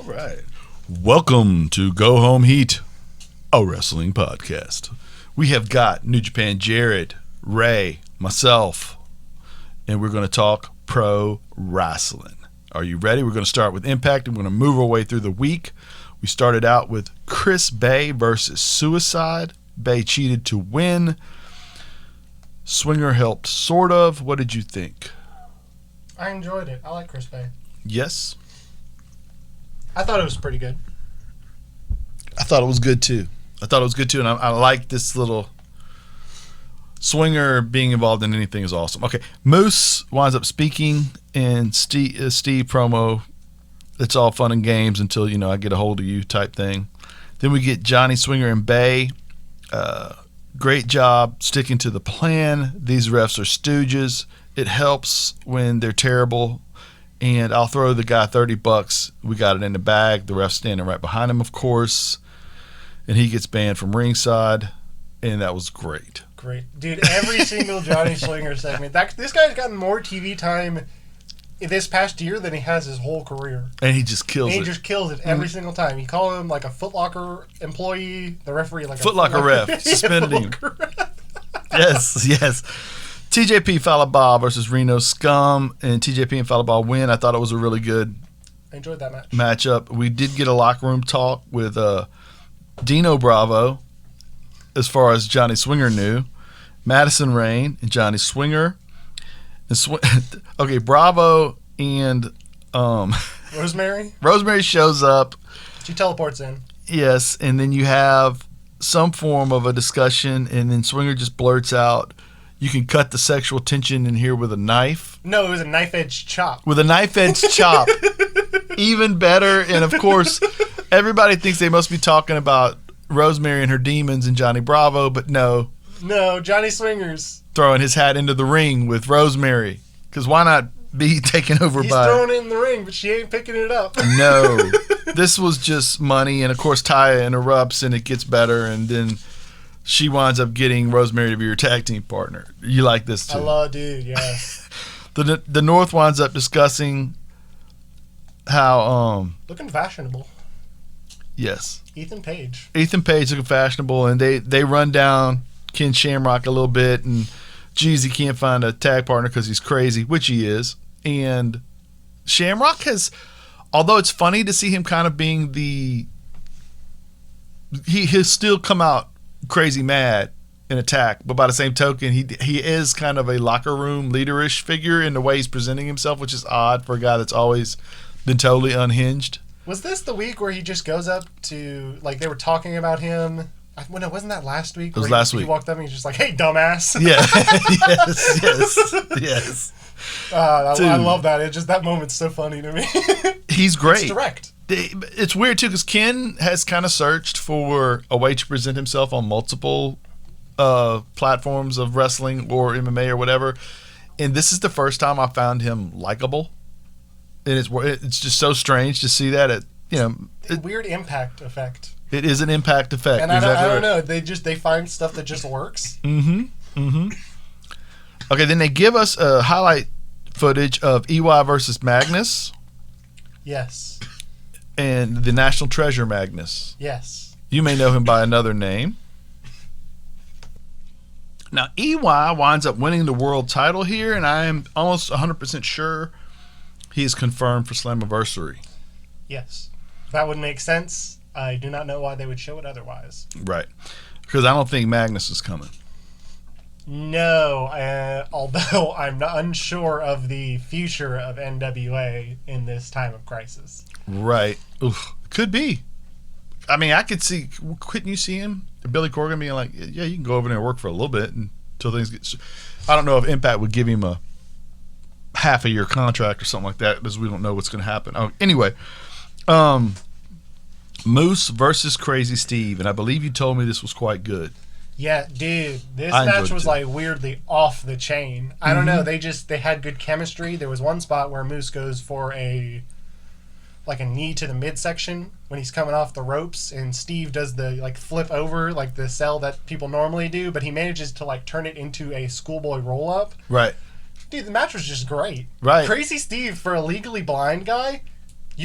All right. Welcome to Go Home Heat, a wrestling podcast. We have got New Japan Jared, Ray, myself, and we're going to talk pro wrestling. Are you ready? We're going to start with Impact, and we're going to move our way through the week. We started out with Chris Bay versus Suicide. Bay cheated to win. Swinger helped, sort of. What did you think? I enjoyed it. I like Chris Bay. Yes. I thought it was pretty good. I thought it was good too. And I like this little Swinger being involved in anything is awesome. Okay, Moose winds up speaking, and Steve promo. It's all fun and games until I get a hold of you type thing. Then we get Johnny Swinger and Bay. Great job sticking to the plan. These refs are stooges. It helps when they're terrible. And I'll throw the guy $30. We got it in the bag. The ref's standing right behind him, of course. And he gets banned from ringside. And that was great. Great. Dude, every single Johnny Swinger segment. This guy's gotten more TV time this past year than he has his whole career. And he just kills it. He just kills it every single time. You call him like a Foot Locker employee, the referee like Foot Locker ref. Suspended him. Yes. TJP Falaba versus Reno Scum, and TJP and Falaba win. I thought it was a really good I enjoyed that matchup. We did get a locker room talk with Dino Bravo, as far as Johnny Swinger knew, Madison Rain and Johnny Swinger. Okay, Bravo and Rosemary? Rosemary shows up. She teleports in. Yes, and then you have some form of a discussion, and then Swinger just blurts out, "You can cut the sexual tension in here with a knife." No, it was a knife-edge chop. With a knife-edge chop. Even better. And, of course, everybody thinks they must be talking about Rosemary and her demons and Johnny Bravo, but no. No, Johnny Swinger's throwing his hat into the ring with Rosemary. Because why not be taken over He's by... throwing it in the ring, but she ain't picking it up. No. This was just money. And, of course, Taya interrupts, and it gets better, and then... she winds up getting Rosemary to be her tag team partner. You like this too? I love, dude. Yes. The North winds up discussing how looking fashionable. Yes. Ethan Page looking fashionable, and they run down Ken Shamrock a little bit, and geez, he can't find a tag partner because he's crazy, which he is. And Shamrock has, although it's funny to see him kind of being he'll still come out crazy mad and attack, but by the same token, he is kind of a locker room leaderish figure in the way he's presenting himself, which is odd for a guy that's always been totally unhinged. Was this the week where he just goes up to, like, they were talking about him? No, wasn't that last week? It was last week. He walked up and he's just like, "Hey, dumbass." Yeah. Yes. I love that. That moment's so funny to me. He's great. It's direct. It's weird too because Ken has kind of searched for a way to present himself on multiple platforms of wrestling or MMA or whatever, and this is the first time I found him likable, and it's just so strange to see that Weird impact effect. It is an impact effect, and I don't know. They find stuff that just works. Okay, then they give us a highlight footage of EY versus Magnus. Yes. And the National Treasure Magnus. Yes. You may know him by another name. Now, EY winds up winning the world title here, and I am almost 100% sure he is confirmed for Slammiversary. Yes. That would make sense. I do not know why they would show it otherwise. Right. Because I don't think Magnus is coming. No, although I'm unsure of the future of NWA in this time of crisis. Right. Oof. Could be. I mean, I could see. Couldn't you see him, Billy Corgan, being like, "Yeah, you can go over there and work for a little bit until things get." I don't know if Impact would give him a half-a-year contract or something like that, because we don't know what's going to happen. Oh, anyway, Moose versus Crazy Steve, and I believe you told me this was quite good. Yeah, dude, this match was like weirdly off the chain. I don't know. They had good chemistry. There was one spot where Moose goes for a knee to the midsection when he's coming off the ropes, and Steve does the flip over, like the sell that people normally do, but he manages to turn it into a schoolboy roll up. Right. Dude, the match was just great. Right. Crazy Steve, for a legally blind guy,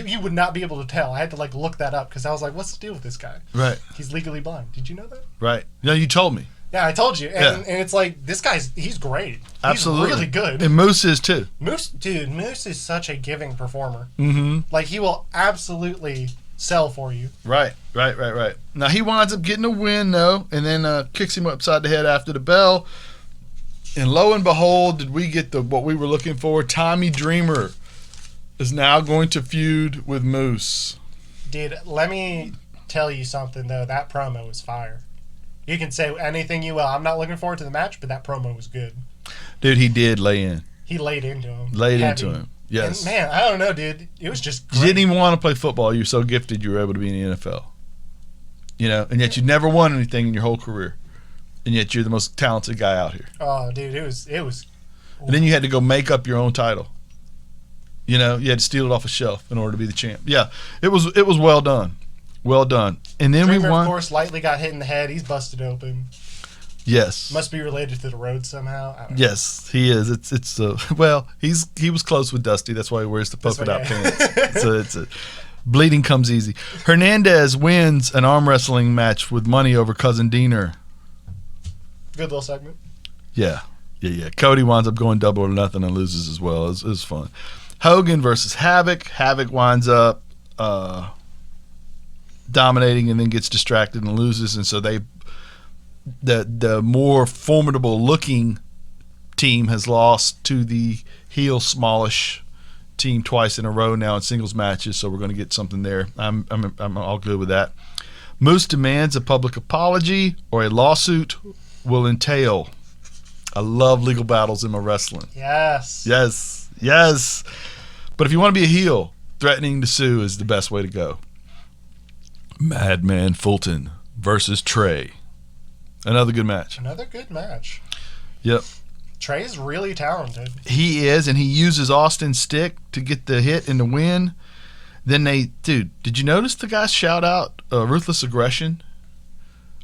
You would not be able to tell. I had to like look that up because I was like, what's the deal with this guy? Right. He's legally blind. Did you know that? Right. No, you told me. Yeah, I told you. And it's like, this he's great. Absolutely. He's really good. And Moose is too. Moose is such a giving performer. Mm-hmm. Like, he will absolutely sell for you. Right. Now, he winds up getting a win, though, and then kicks him upside the head after the bell. And lo and behold, did we get what we were looking for. Tommy Dreamer is now going to feud with Moose. Dude, let me tell you something, though. That promo was fire. You can say anything you will. I'm not looking forward to the match, but that promo was good. Dude, he did lay in. He laid into him. Into him. Yes. And man, I don't know, dude. It was just great. You didn't even want to play football. You're so gifted you were able to be in the NFL. You know, and yet you never won anything in your whole career. And yet you're the most talented guy out here. Oh, dude, it was. And then you had to go make up your own title. You know, you had to steal it off a shelf in order to be the champ. Yeah, it was well done. Well done. And then Dreamer, we won. of course, lightly got hit in the head. He's busted open. Yes. Must be related to the road somehow. I don't know. Yes, he is. It's well, he was close with Dusty. That's why he wears the polka dot pants. So it's bleeding comes easy. Hernandez wins an arm wrestling match with money over Cousin Diener. Good little segment. Yeah. Cody winds up going double or nothing and loses as well. It was fun. Hogan versus Havoc. Havoc winds up dominating and then gets distracted and loses, and so the more formidable looking team has lost to the heel smallish team twice in a row now in singles matches, so we're going to get something there. I'm all good with that. Moose demands a public apology or a lawsuit will entail. I love legal battles in my wrestling. Yes. But if you want to be a heel, threatening to sue is the best way to go. Madman Fulton versus Trey. Another good match. Yep. Trey's really talented. He is, and he uses Austin's stick to get the hit and the win. Then did you notice the guy shout out Ruthless Aggression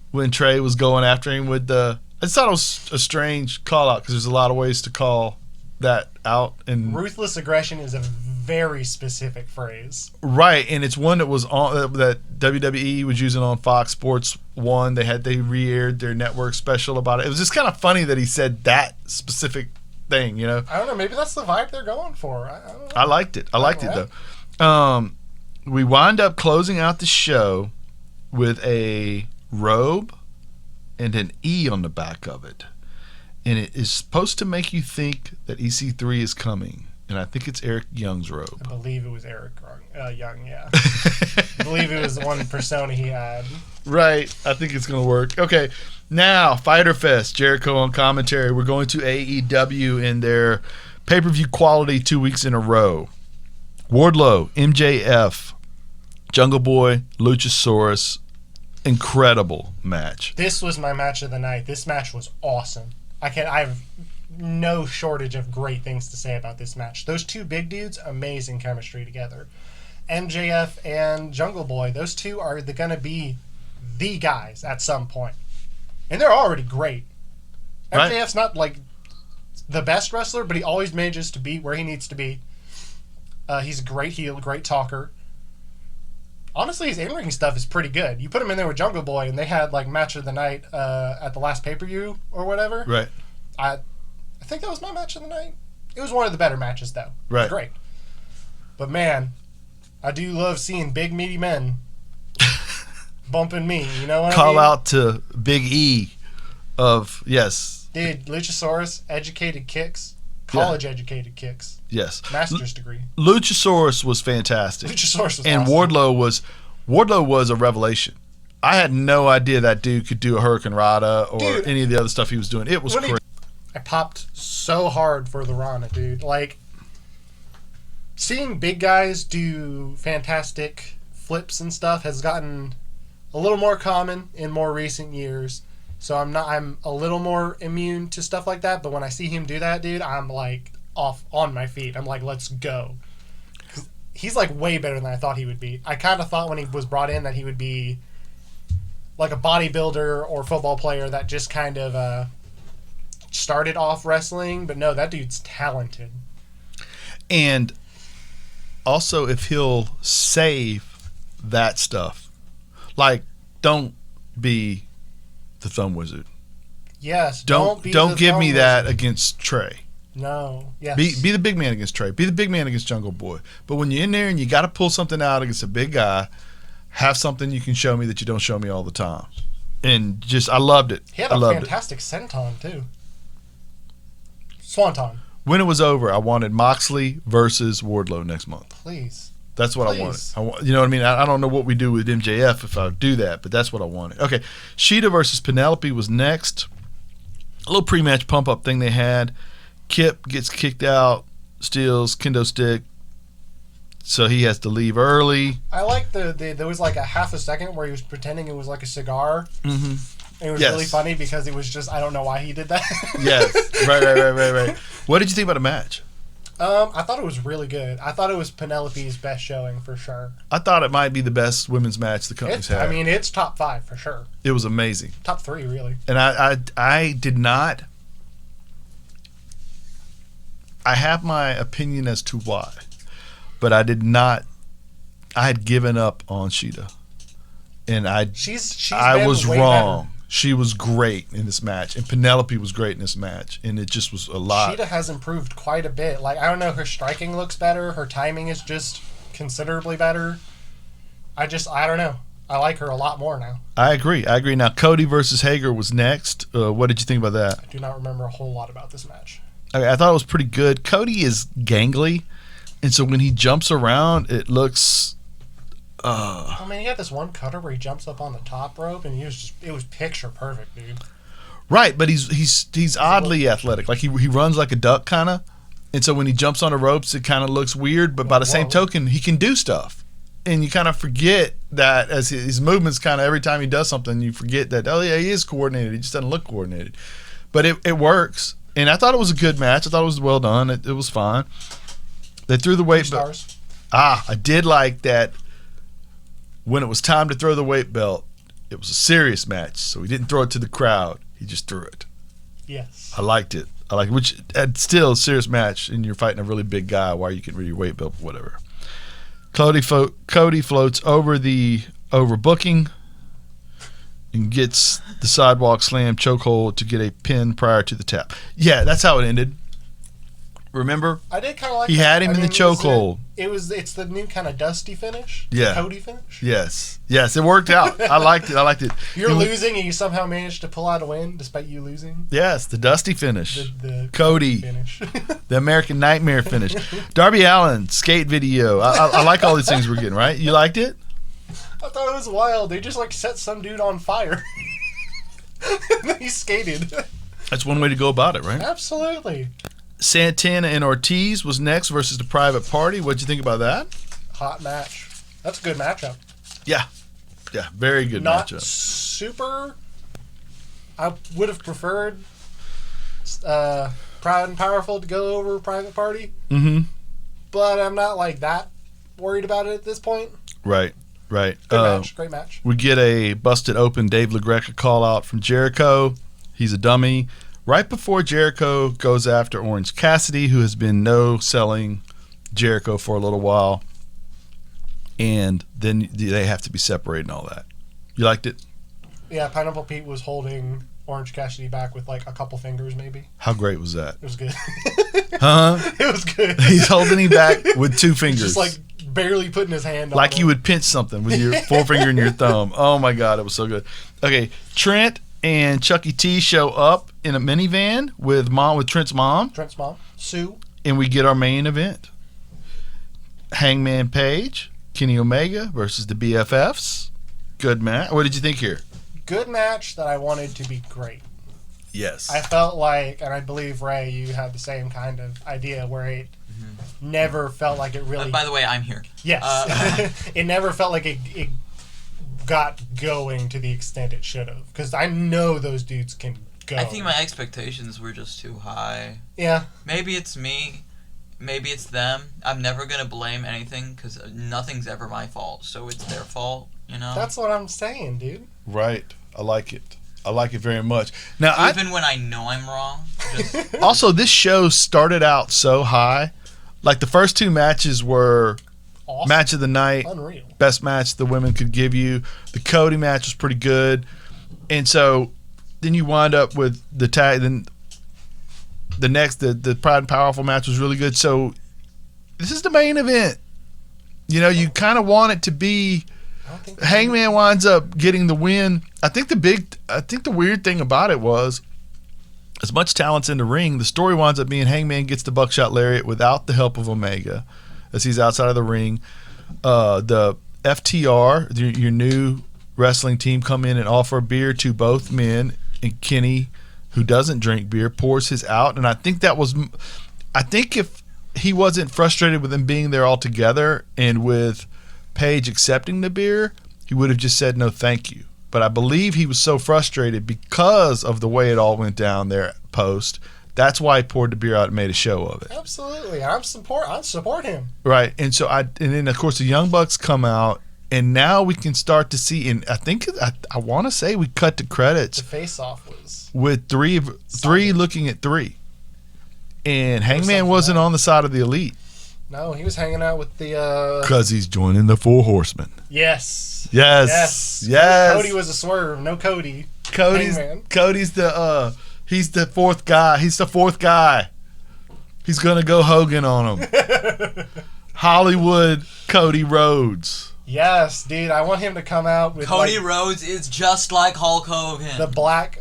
when Trey was going after him with the... I just thought it was a strange call out because there's a lot of ways to call that out. And Ruthless Aggression is a very specific phrase. Right, and it's one that was on that WWE was using on Fox Sports 1. They re-aired their network special about it. It was just kind of funny that he said that specific thing, you know. I don't know, maybe that's the vibe they're going for. I don't know. I liked it though. We wind up closing out the show with a robe and an E on the back of it. And it is supposed to make you think that EC3 is coming. And I think it's Eric Young's robe. I believe it was Eric Young, yeah. I believe it was the one persona he had. Right. I think it's going to work. Okay. Now, Fyter Fest, Jericho on commentary. We're going to AEW in their pay-per-view quality 2 weeks in a row. Wardlow, MJF, Jungle Boy, Luchasaurus. Incredible match. This was my match of the night. This match was awesome. I have no shortage of great things to say about this match. Those two big dudes, amazing chemistry together. MJF and Jungle Boy, those two are going to be the guys at some point. And they're already great. Right. MJF's not like the best wrestler, but he always manages to be where he needs to be. He's a great heel, great talker. Honestly, his in-ring stuff is pretty good. You put him in there with Jungle Boy, and they had like match of the night at the last pay-per-view or whatever. Right. I think that was my match of the night. It was one of the better matches, though. Right. It was great. But man, I do love seeing big meaty men bumping me. You know what I mean? Call out to Big E of yes. Dude, Luchasaurus, educated kicks, college educated kicks. Yes. Master's degree. Luchasaurus was fantastic. Luchasaurus was and awesome. Wardlow was a revelation. I had no idea that dude could do a Hurricane Rana or any of the other stuff he was doing. It was crazy. I popped so hard for the Rana, dude. Like, seeing big guys do fantastic flips and stuff has gotten a little more common in more recent years. So I'm a little more immune to stuff like that. But when I see him do that, dude, I'm like off on my feet. I'm like, let's go. He's like way better than I thought he would be. I kind of thought when he was brought in that he would be like a bodybuilder or football player that just kind of started off wrestling. But no, that dude's talented. And also if he'll save that stuff. Like, don't be the thumb wizard. Yes. Don't give me that against Trey. No. Yes. Be the big man against Trey. Be the big man against Jungle Boy. But when you're in there and you got to pull something out against a big guy, have something you can show me that you don't show me all the time. And just, I loved it. He had a fantastic senton too. Swanton. When it was over, I wanted Moxley versus Wardlow next month. Please. That's what I wanted. You know what I mean? I don't know what we do with MJF if I do that, but that's what I wanted. Okay, Sheeta versus Penelope was next. A little pre-match pump-up thing they had. Kip gets kicked out, steals kendo stick, so he has to leave early. I like there was like a half a second where he was pretending it was like a cigar. Mm-hmm. It was really funny because it was just, I don't know why he did that. Yes, right. What did you think about the match? I thought it was really good. I thought it was Penelope's best showing for sure. I thought it might be the best women's match the company's had. I mean, it's top 5 for sure. It was amazing. Top 3, really. And I did not. I have my opinion as to why, but I did not. I had given up on Sheeta, and I was wrong. Better. She was great in this match, and Penelope was great in this match, and it just was a lot. Sheeta has improved quite a bit. Like, I don't know, her striking looks better. Her timing is just considerably better. I don't know. I like her a lot more now. I agree. Now, Cody versus Hager was next. What did you think about that? I do not remember a whole lot about this match. Okay, I thought it was pretty good. Cody is gangly, and so when he jumps around, it looks... I mean, he had this one cutter where he jumps up on the top rope, and it was picture perfect, dude. Right, but he's oddly athletic. Like he runs like a duck, kind of, and so when he jumps on the ropes, it kind of looks weird. But by the same token, he can do stuff, and you kind of forget that as his movements, kind of every time he does something, you forget that he is coordinated. He just doesn't look coordinated, but it works. And I thought it was a good match. I thought it was well done. It was fine. They threw the weight belt. I did like that. When it was time to throw the weight belt, it was a serious match, so he didn't throw it to the crowd. He just threw it. Yes. I liked it. Which still a serious match, and you're fighting a really big guy while you can read your weight belt, whatever. Cody floats over the overbooking and gets the sidewalk slam chokehold to get a pin prior to the tap. Yeah, that's how it ended. Remember? I did kind of like he that. had him in the chokehold. It's the new kind of dusty finish. Yeah. Cody finish. Yes, it worked out. I liked it. You're losing and you somehow managed to pull out a win despite you losing. Yes, the dusty finish. The Cody finish. The American Nightmare finish. Darby Allin skate video. I like all these things we're getting, right? You liked it? I thought it was wild. They just set some dude on fire. And then he skated. That's one way to go about it, right? Absolutely. Santana and Ortiz was next versus the Private Party. What'd you think about that? Hot match. That's a good matchup. Yeah, very good matchup. Not super. I would have preferred Proud and Powerful to go over Private Party. Mm-hmm. But I'm not that worried about it at this point. Right. Great match. We get a busted open Dave LaGreca call out from Jericho. He's a dummy. Right before Jericho goes after Orange Cassidy, who has been no-selling Jericho for a little while, and then they have to be separated and all that. You liked it? Yeah, Pineapple Pete was holding Orange Cassidy back with a couple fingers, maybe. How great was that? It was good. Huh? It was good. He's holding him back with 2 fingers. Just barely putting his hand on like you would pinch something with your forefinger and your thumb. Oh my God, it was so good. Okay, Trent and Chucky T show up in a minivan with Trent's mom. Trent's mom, Sue. And we get our main event. Hangman Page, Kenny Omega versus the BFFs. Good match. What did you think here? Good match that I wanted to be great. Yes. I felt like, and I believe, Ray, you had the same kind of idea where it never felt like it really... by the way, I'm here. Yes. It never felt like it got going to the extent it should have. Because I know those dudes can go. I think my expectations were just too high. Yeah. Maybe it's me. Maybe it's them. I'm never going to blame anything because nothing's ever my fault. So it's their fault, you know? That's what I'm saying, dude. Right. I like it. I like it very much. Now, even when I know I'm wrong. Also, this show started out so high. Like, the first 2 matches were awesome. Match of the night. Unreal. Best match the women could give you. The Cody match was pretty good. And so then you wind up with the tag. Then the next, the Pride and Powerful match was really good. So this is the main event. You know, you kind of want it to be. Hangman winds up getting the win. I think the weird thing about it was, as much talent's in the ring, the story winds up being Hangman gets the buckshot lariat without the help of Omega, as he's outside of the ring. The FTR, your new wrestling team, come in and offer beer to both men, and Kenny, who doesn't drink beer, pours his out. And I think if he wasn't frustrated with them being there all together and with Paige accepting the beer, he would have just said no thank you. But I believe he was so frustrated because of the way it all went down there post. That's why he poured the beer out and made a show of it. Absolutely. I support him. Right. And so and then of course the Young Bucks come out, and now we can start to see, and I think I want to say we cut the credits. The face off was with three looking at three. And Hangman wasn't on the side of the Elite. No, he was hanging out with the because he's joining the Four Horsemen. Yes. Cody was a swerve. No Cody. Cody's the he's the fourth guy. He's the fourth guy. He's gonna go Hogan on him. Hollywood Cody Rhodes. Yes, dude. I want him to come out with Cody Rhodes is just like Hulk Hogan. The black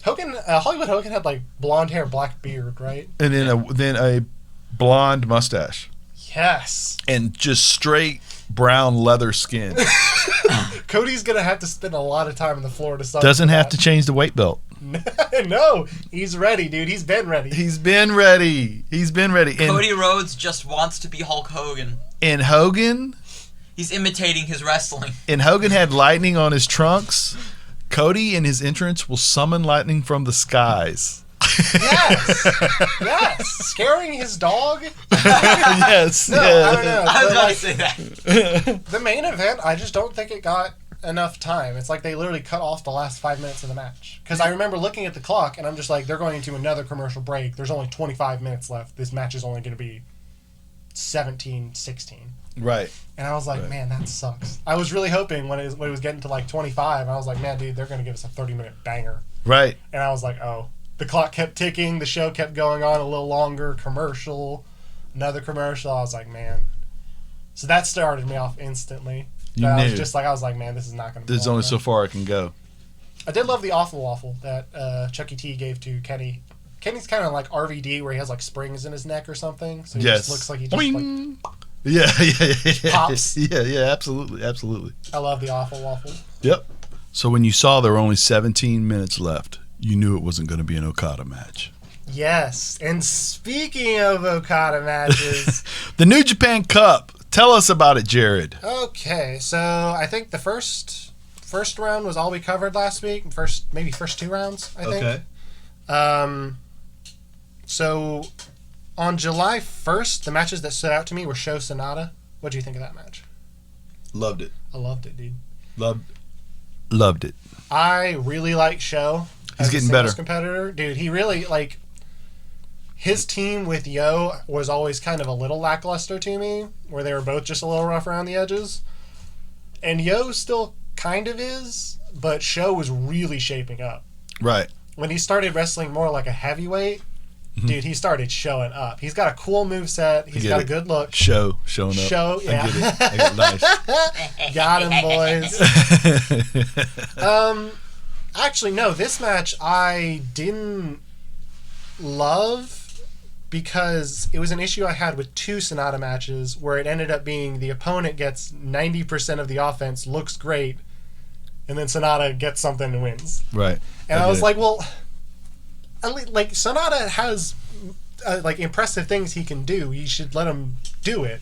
Hogan. Hollywood Hogan had like blonde hair, black beard, right? And then a blonde mustache. Yes. And just straight brown leather skin. Cody's gonna have to spend a lot of time on the floor to start. Doesn't have to change the weight belt. No, he's ready, dude. He's been ready. Cody Rhodes just wants to be Hulk Hogan. And Hogan, he's imitating his wrestling. And Hogan had lightning on his trunks. Cody in his entrance will summon lightning from the skies. Yes. Scaring his dog? Yes. No, I don't know. I was about to say that. The main event, I just don't think it got enough time. It's like they literally cut off the last 5 minutes of the match. Because I remember looking at the clock, and I'm just like, they're going into another commercial break. There's only 25 minutes left. This match is only going to be 17-16. Right. And I was like, man, that sucks. I was really hoping when it was getting to like 25, I was like, man, dude, they're going to give us a 30-minute banger. Right. And I was like, oh. The clock kept ticking. The show kept going on a little longer. Another commercial. I was like, man. So that started me off instantly. I was like, man, this is not going to be. There's only so far I can go. I did love the Awful Waffle that Chucky T gave to Kenny. Kenny's kind of like RVD, where he has like springs in his neck or something. So he just looks like he just Yeah. pops. Yeah, absolutely. I love the Awful Waffle. Yep. So when you saw there were only 17 minutes left, you knew it wasn't going to be an Okada match. Yes. And speaking of Okada matches, the New Japan Cup. Tell us about it, Jared. Okay, so I think the first round was all we covered last week. First 2 rounds, I think. Okay. So on July 1st, the matches that stood out to me were Sho Sonata. What do you think of that match? Loved it. I loved it, dude. Loved it. I really like Sho. He's getting better. Competitor, dude. He really his team with Yo was always kind of a little lackluster to me, where they were both just a little rough around the edges. And Yo still kind of is, but Sho was really shaping up. Right. When he started wrestling more like a heavyweight, dude, he started showing up. He's got a cool moveset. He's got a good look. Showing up. Show, yeah. I get it. Nice. Got him, boys. Actually, no, this match I didn't love because it was an issue I had with 2 Sonata matches where it ended up being the opponent gets 90% of the offense, looks great, and then Sonata gets something and wins. Right. And I was like, well, like Sonata has impressive things he can do. You should let him do it.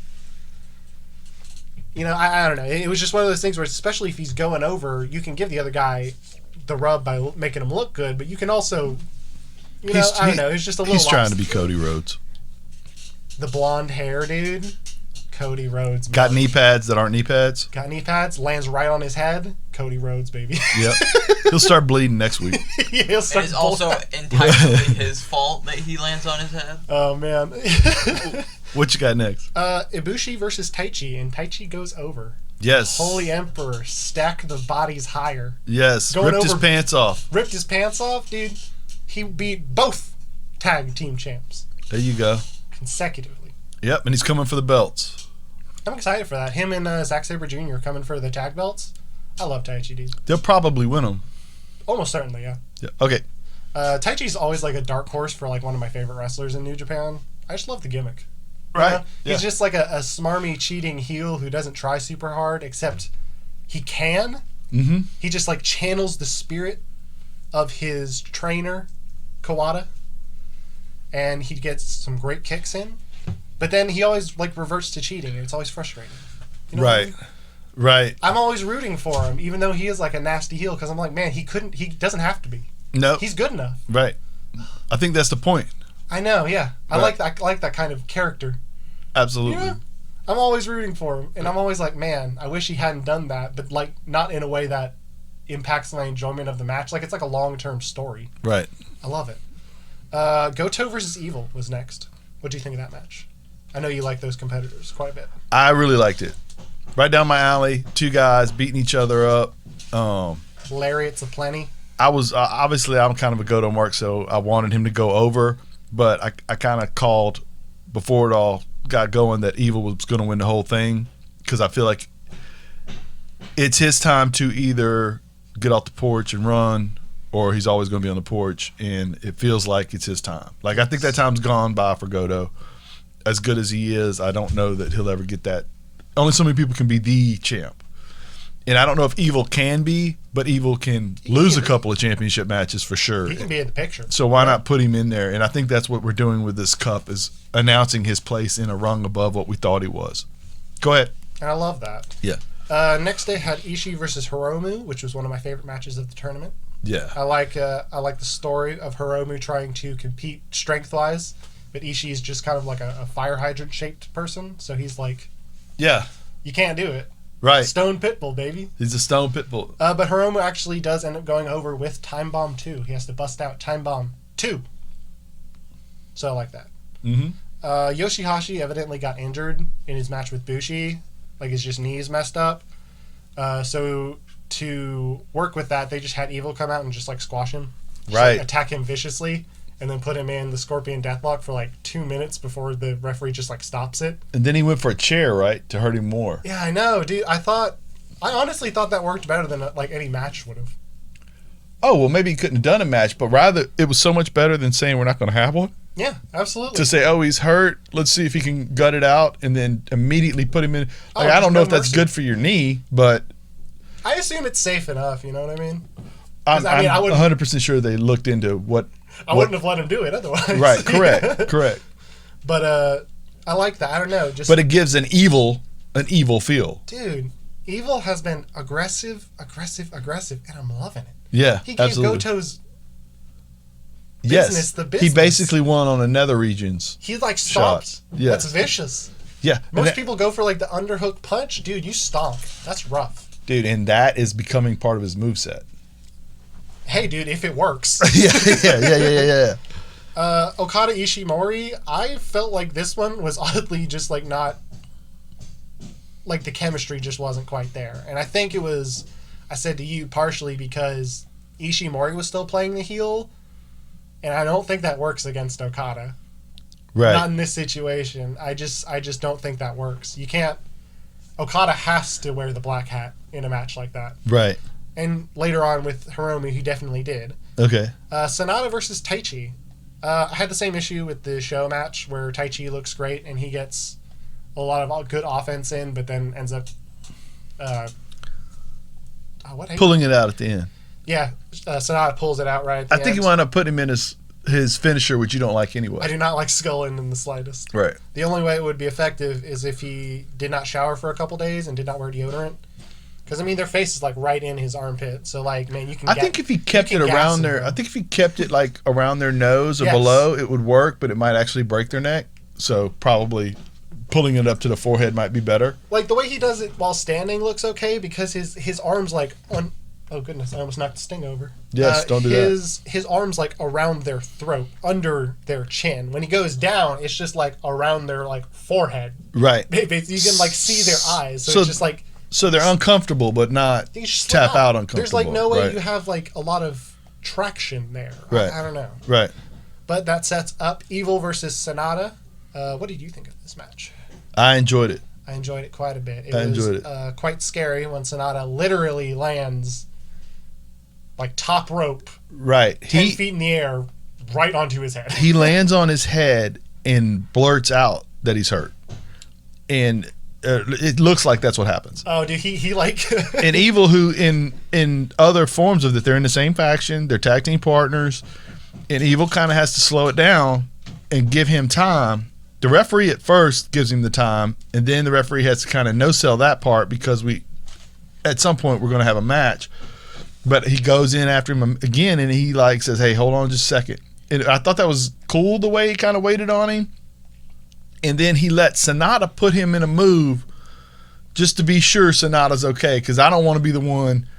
You know, I don't know. It was just one of those things where, especially if he's going over, you can give the other guy the rub by making him look good, but you can also, I don't know. It's just a little. He's trying to be Cody Rhodes. The blonde hair, dude. Cody Rhodes. Got knee pads that aren't knee pads. Got knee pads. Lands right on his head. Cody Rhodes, baby. Yep. He'll start bleeding next week. He'll start. It's also entirely his fault that he lands on his head. Oh man. What you got next? Ibushi versus Taichi, and Taichi goes over. Yes. Holy Emperor, stack the bodies higher. Yes. Ripped his pants off. Ripped his pants off, dude. He beat both tag team champs. There you go. Consecutively. Yep, and he's coming for the belts. I'm excited for that. Him and Zack Sabre Jr. coming for the tag belts. I love Taichi, dude. They'll probably win them. Almost certainly, yeah. Okay. Taichi's always like a dark horse for like one of my favorite wrestlers in New Japan. I just love the gimmick. Right. You know? He's just like a smarmy, cheating heel who doesn't try super hard, except he can. Mm-hmm. He just like channels the spirit of his trainer, Kawada, and he gets some great kicks in. But then he always like reverts to cheating, and it's always frustrating. You know what I mean? Right. I'm always rooting for him, even though he is like a nasty heel, because I'm like, man, he doesn't have to be. No. He's good enough. Right. I think that's the point. I know, yeah. Right. I like that kind of character. Absolutely. You know? I'm always rooting for him, and I'm always like, man, I wish he hadn't done that, but like not in a way that impacts my enjoyment of the match. Like it's like a long-term story. Right. I love it. Goto versus Evil was next. What do you think of that match? I know you like those competitors quite a bit. I really liked it. Right down my alley. Two guys beating each other up. Lariats aplenty. I was obviously I'm kind of a Goto mark, so I wanted him to go over, but I kind of called before it all got going that Evil was going to win the whole thing because I feel like it's his time to either get off the porch and run, or he's always going to be on the porch, and it feels like it's his time. Like I think that time's gone by for Goto. As good as he is, I don't know that he'll ever get that. Only so many people can be the champ. And I don't know if Evil can be, but Evil can lose a couple of championship matches for sure. He can be in the picture. So why not put him in there? And I think that's what we're doing with this cup is announcing his place in a rung above what we thought he was. Go ahead. And I love that. Yeah. Next day had Ishii versus Hiromu, which was one of my favorite matches of the tournament. Yeah. I like the story of Hiromu trying to compete strength-wise, but Ishii's just kind of like a fire hydrant-shaped person, so he's like, yeah, you can't do it. Right. Stone Pitbull, baby. He's a Stone Pitbull. But Hiromu actually does end up going over with Time Bomb 2. He has to bust out Time Bomb 2. So I like that. Mm-hmm. Yoshihashi evidently got injured in his match with Bushi. Like his just knees messed up. So to work with that, they just had Evil come out and just like squash him. Just, right. Like, attack him viciously. And then put him in the Scorpion Deathlock for like 2 minutes before the referee just like stops it. And then he went for a chair, right, to hurt him more. Yeah, I know, dude. I honestly thought that worked better than like any match would have. Oh, well, maybe he couldn't have done a match, but rather it was so much better than saying we're not going to have one. Yeah, absolutely. To say, oh, he's hurt, let's see if he can gut it out, and then immediately put him in. Like, I don't know if that's good for your knee, but I assume it's safe enough, you know what I mean? I'm 100% sure they looked into what... I wouldn't have let him do it otherwise. Right, correct. But I like that. I don't know. But it gives an evil feel. Dude, Evil has been aggressive, and I'm loving it. Yeah, he gave absolutely. Goto's business the business. He basically won on a nether regions. He like stomped. Yeah. That's vicious. Yeah. Most people go for like the underhook punch. Dude, you stomp. That's rough. Dude, and that is becoming part of his moveset. Hey, dude, if it works. Yeah. Okada Ishimori, I felt like this one was oddly just like not, like the chemistry just wasn't quite there. And I think it was, I said to you, partially because Ishimori was still playing the heel, and I don't think that works against Okada. Right. Not in this situation. I just don't think that works. You can't, Okada has to wear the black hat in a match like that. Right. And later on with Hiromu, he definitely did. Okay. Sonata versus Taichi. I had the same issue with the show match where Taichi looks great and he gets a lot of good offense in, but then ends up pulling it out at the end. Yeah, Sonata pulls it out right at the end. I think you wound up putting him in his finisher, which you don't like anyway. I do not like sculling in the slightest. Right. The only way it would be effective is if he did not shower for a couple days and did not wear deodorant. Because, I mean, their face is, like, right in his armpit. So, like, man, you can... I think if he kept it around their... I think if he kept it, like, around their nose or below, it would work, but it might actually break their neck. So, probably pulling it up to the forehead might be better. Like, the way he does it while standing looks okay because his arm's, like, Oh goodness! I almost knocked the Sting over. Yes, don't do that. His arms like around their throat, under their chin. When he goes down, it's just like around their like forehead. Right. You can like see their eyes. So it's just like. So they're uncomfortable, but not tap out uncomfortable. There's like no way you have like a lot of traction there. Right. I don't know. Right. But that sets up Evil versus Sonata. What did you think of this match? I enjoyed it. I enjoyed it quite a bit. I enjoyed it. Quite scary when Sonata literally lands like top rope. Right. 10 feet in the air right onto his head. He lands on his head and blurts out that he's hurt. And it looks like that's what happens. Oh, dude, he like... And Evil, who in other forms of it, they're in the same faction, they're tag team partners, and Evil kind of has to slow it down and give him time. The referee at first gives him the time, and then the referee has to kind of no-sell that part because at some point we're going to have a match. But he goes in after him again, and he like says, hey, hold on just a second. And I thought that was cool the way he kind of waited on him. And then he let Sonata put him in a move just to be sure Sonata's okay, because I don't want to be the one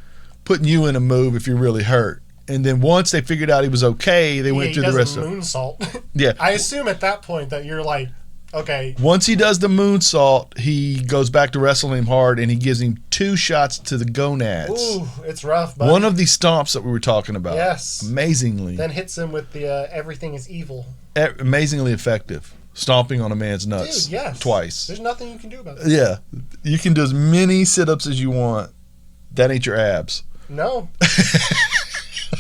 putting you in a move if you're really hurt. And then once they figured out he was okay, they went through the rest of it. Moonsault. Yeah. I assume at that point that you're like, okay. Once he does the moonsault, he goes back to wrestling him hard, and he gives him 2 shots to the gonads. Ooh, it's rough, buddy. One of these stomps that we were talking about. Yes. Amazingly. Then hits him with the everything is evil. Amazingly effective. Stomping on a man's nuts. Dude, yes. Twice. There's nothing you can do about that. Yeah. You can do as many sit-ups as you want. That ain't your abs. No.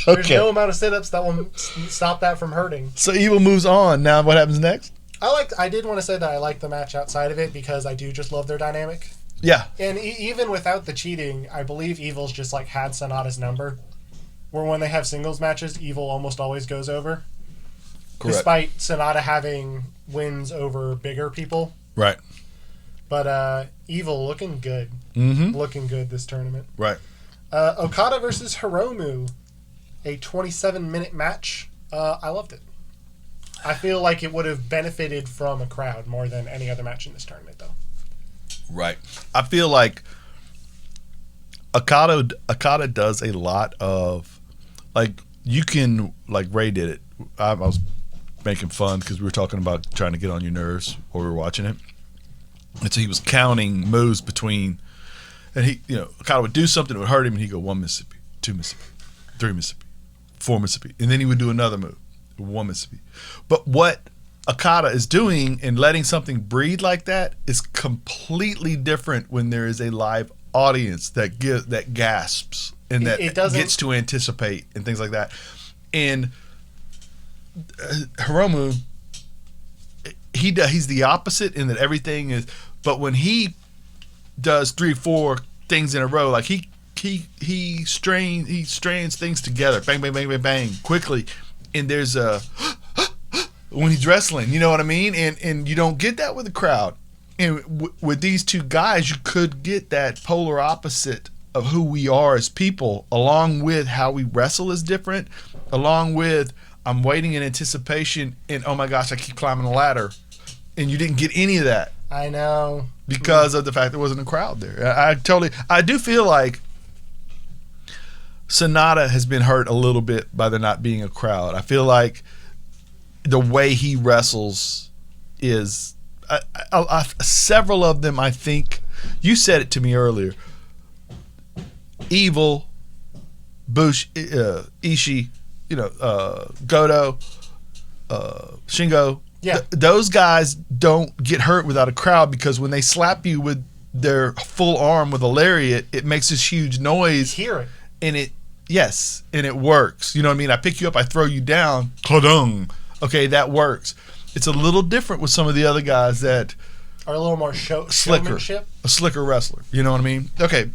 Okay. There's no amount of sit-ups that will stop that from hurting. So Evil moves on. Now what happens next? I did want to say that I like the match outside of it because I do just love their dynamic. Yeah. And even without the cheating, I believe Evil's just like had Sonata's number. Where when they have singles matches, Evil almost always goes over. Correct. Despite Sonata having wins over bigger people. Right. But Evil looking good. Mm-hmm. Looking good this tournament. Right. Okada versus Hiromu. A 27-minute match. I loved it. I feel like it would have benefited from a crowd more than any other match in this tournament, though. Right. I feel like Okada does a lot of, like, you can, like Ray did it. I was making fun because we were talking about trying to get on your nerves while we were watching it. And so he was counting moves between, and he, Okada would do something that would hurt him, and he'd go 1 Mississippi, 2 Mississippi, 3 Mississippi, 4 Mississippi, and then he would do another move, 1 Mississippi. But what Okada is doing and letting something breathe like that is completely different when there is a live audience that gasps and that gets to anticipate and things like that. And Hiromu, he's the opposite in that everything is. But when he does 3-4 things in a row, like he strains things together, bang, bang, bang, bang, bang, quickly, and there's a when he's wrestling, you know what I mean? And you don't get that with the crowd. And with these two guys, you could get that polar opposite of who we are as people, along with how we wrestle is different, along with I'm waiting in anticipation, and oh my gosh, I keep climbing the ladder. And you didn't get any of that. I know. Because of the fact there wasn't a crowd there. I do feel like Sonata has been hurt a little bit by there not being a crowd. I feel like the way he wrestles is several of them, I think, you said it to me earlier. Evil, Bush, Ishii, Goto, Shingo. Yeah. Those guys don't get hurt without a crowd because when they slap you with their full arm with a lariat, it makes this huge noise. You hear it. And it works. You know what I mean? I pick you up, I throw you down. Ka-dung. Okay, that works. It's a little different with some of the other guys that are a little more showmanship. A slicker wrestler. You know what I mean? Okay.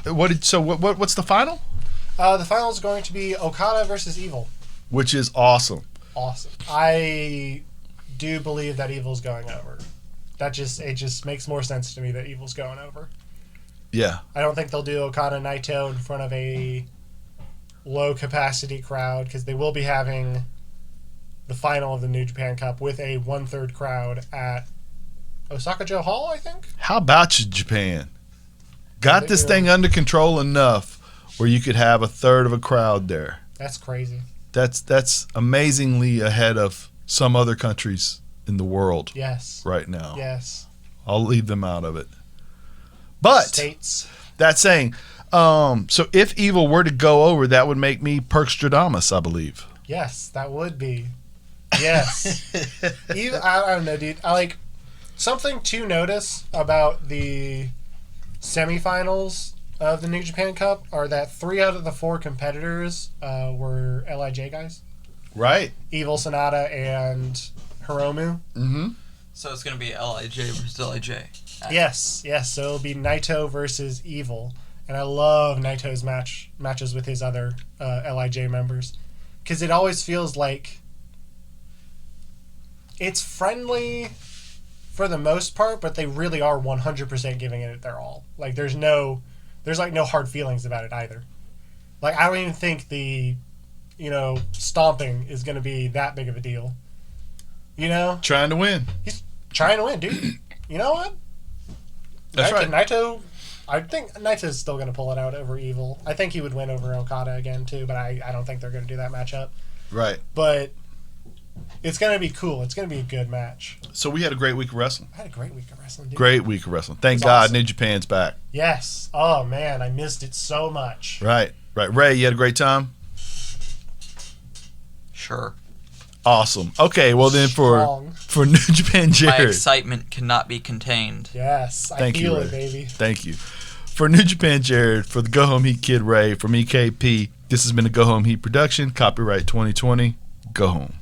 What's the final? The final is going to be Okada versus Evil. Which is awesome. Awesome. I do believe that Evil's going over. It just makes more sense to me that Evil's going over. Yeah. I don't think they'll do Okada Naito in front of a low capacity crowd because they will be having the final of the New Japan Cup with a 1/3 crowd at Osaka-jo Hall, I think. How about you, Japan? Got this thing under control enough where you could have a third of a crowd there. That's crazy. That's amazingly ahead of some other countries in the world. Yes. Right now. Yes. I'll leave them out of it. But States. That's saying, so if Evil were to go over, that would make me Perkstradamus, I believe. Yes, that would be. Yes. I don't know, dude. I like something to notice about the semifinals of the New Japan Cup are that 3 out of the 4 competitors were LIJ guys. Right. Evil, Sonata, and Hiromu. Mm-hmm. So it's going to be LIJ versus LIJ. Yes. So it'll be Naito versus Evil. And I love Naito's matches with his other LIJ members. Because it always feels like it's friendly for the most part, but they really are 100% giving it their all. Like, there's no hard feelings about it either. Like, I don't even think the, stomping is going to be that big of a deal. Trying to win. He's trying to win, dude. You know what? That's right. Naito, I think Naito's still going to pull it out over Evil. I think he would win over Okada again, too, but I don't think they're going to do that matchup. Right. But it's going to be cool. It's going to be a good match. So we had a great week of wrestling. I had a great week of wrestling, dude. Great week of wrestling. Thank God awesome. New Japan's back. Yes. Oh, man, I missed it so much. Right. Ray, you had a great time? Sure. Awesome. Okay, well then for New Japan My Jared. excitement cannot be contained. Yes, Thank I you, feel Ray. it, baby. Thank you. For New Japan Jared, for the Go Home Heat Kid Ray, from EKP, this has been a Go Home Heat production, copyright 2020. Go home.